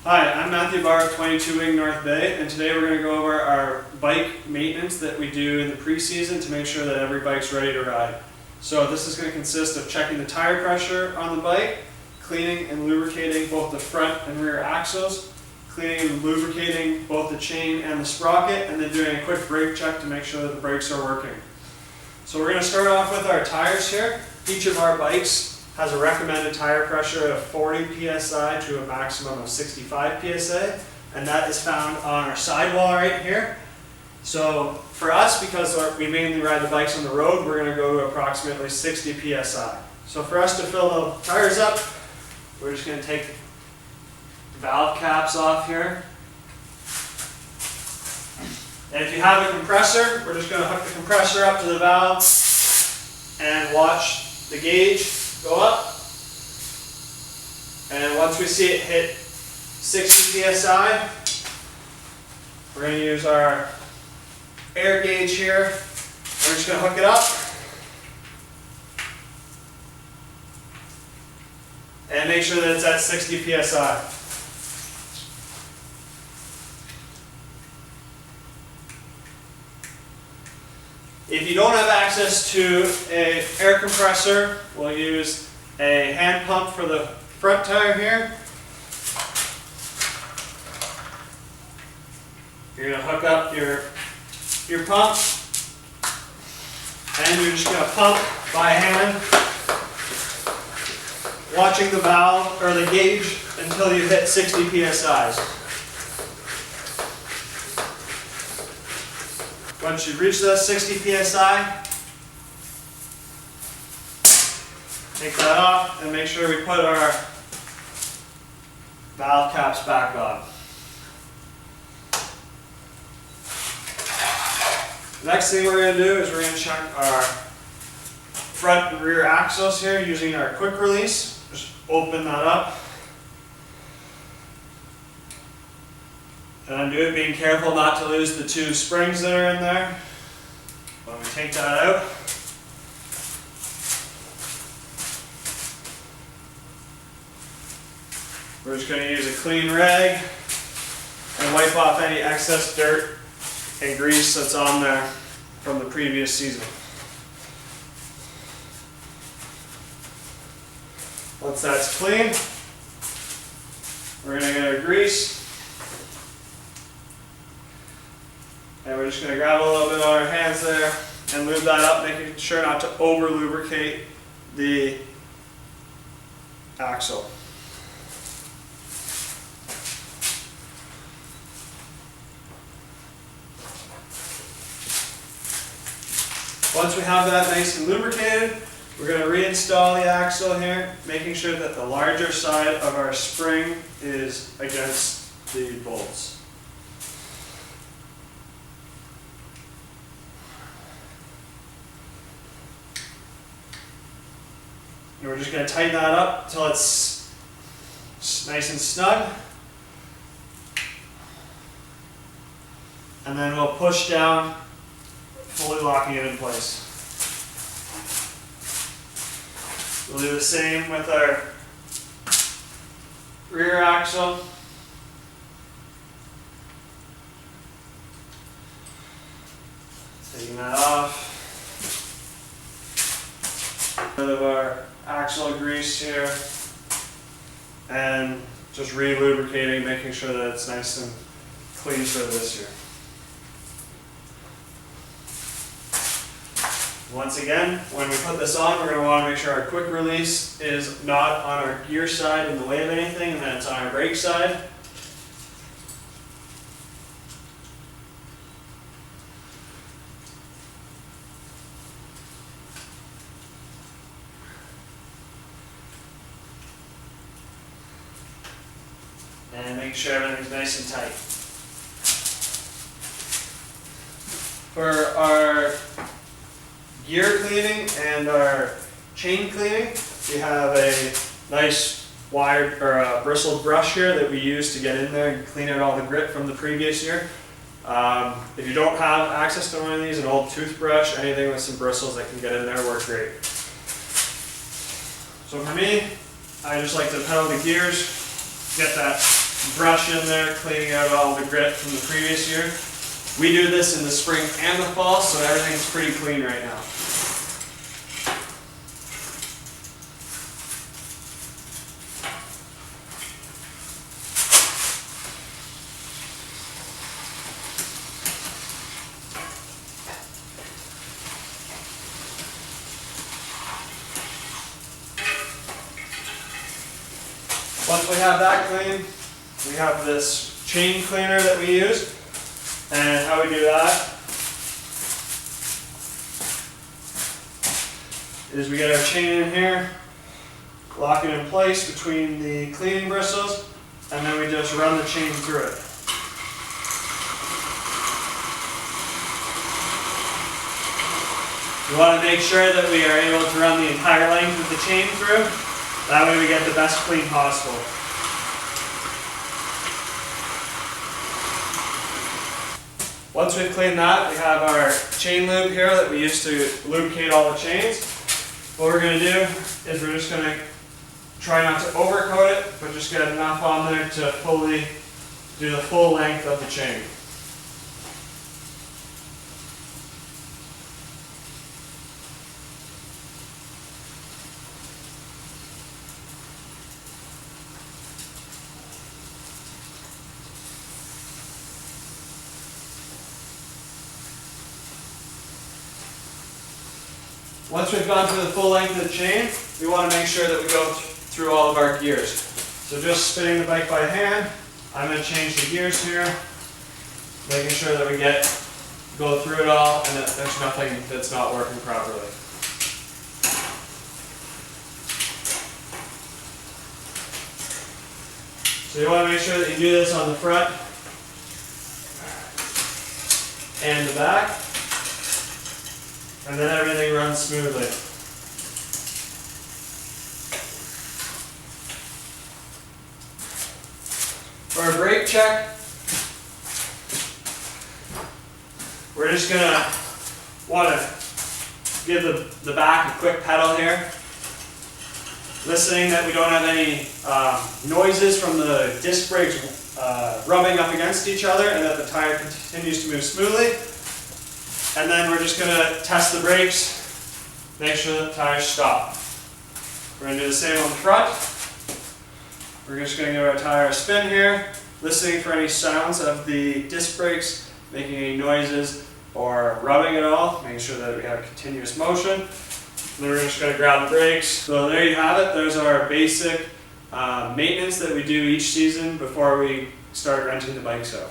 Hi, I'm Matthew Barr of 22 Wing North Bay, and today we're going to go over our bike maintenance that we do in the pre-season to make sure that every bike's ready to ride. So this is going to consist of checking the tire pressure on the bike, cleaning and lubricating both the front and rear axles, cleaning and lubricating both the chain and the sprocket, and then doing a quick brake check to make sure that the brakes are working. So we're going to start off with our tires here. Each of our bikes has a recommended tire pressure of 40 psi to a maximum of 65 psi, and that is found on our sidewall right here. So for us, because we mainly ride the bikes on the road, we're going to go to approximately 60 psi. So for us to fill the tires up, we're just going to take the valve caps off here. And if you have a compressor, we're just going to hook the compressor up to the valve and watch the gauge go up, and once we see it hit 60 psi, we're going to use our air gauge here. We're just going to hook it up and make sure that it's at 60 psi. If you don't have access to an air compressor, we'll use a hand pump for the front tire here. You're going to hook up your pump, and you're just going to pump by hand, watching the valve or the gauge until you hit 60 psi. Once you reach that 60 psi, take that off and make sure we put our valve caps back on. The next thing we're going to do is we're going to check our front and rear axles here using our quick release. Just open that up. And undo it, being careful not to lose the two springs that are in there. When we take that out, we're just going to use a clean rag and wipe off any excess dirt and grease that's on there from the previous season. Once that's clean, we're going to get our grease. And we're just going to grab a little bit on our hands there and lube that up, making sure not to over lubricate the axle. Once we have that nice and lubricated, we're going to reinstall the axle here, making sure that the larger side of our spring is against the bolts. And we're just going to tighten that up until it's nice and snug. And then we'll push down, fully locking it in place. We'll do the same with our rear axle. Taking that off. Rid of our axle grease here, and just re-lubricating, making sure that it's nice and clean for this year. Once again, when we put this on, we're going to want to make sure our quick release is not on our gear side in the way of anything, and that it's on our brake side. And make sure everything's nice and tight. For our gear cleaning and our chain cleaning, we have a nice wired or a bristled brush here that we use to get in there and clean out all the grit from the previous year. If you don't have access to one of these, an old toothbrush, anything with some bristles that can get in there work great. So for me, I just like to pedal the gears, get that brush in there, cleaning out all the grit from the previous year. We do this in the spring and the fall, so everything's pretty clean right now. Once we have that clean, we have this chain cleaner that we use. And how we do that is we get our chain in here, lock it in place between the cleaning bristles, and then we just run the chain through it. We want to make sure that we are able to run the entire length of the chain through. That way we get the best clean possible. Once we've cleaned that, we have our chain lube here that we use to lubricate all the chains. What we're going to do is we're just going to try not to overcoat it, but just get enough on there to fully do the full length of the chain. Once we've gone through the full length of the chain, we want to make sure that we go through all of our gears. So just spinning the bike by hand, I'm going to change the gears here, making sure that we go through it all and that there's nothing that's not working properly. So you want to make sure that you do this on the front and the back. And then everything runs smoothly. For a brake check, we're just going to want to give the back a quick pedal here. Listening that we don't have any noises from the disc brakes rubbing up against each other and that the tire continues to move smoothly. And then we're just going to test the brakes, make sure that the tires stop. We're going to do the same on the front. We're just going to give our tire a spin here, listening for any sounds of the disc brakes, making any noises or rubbing at all, making sure that we have continuous motion. And then we're just going to grab the brakes. So there you have it. Those are our basic maintenance that we do each season before we start renting the bikes out.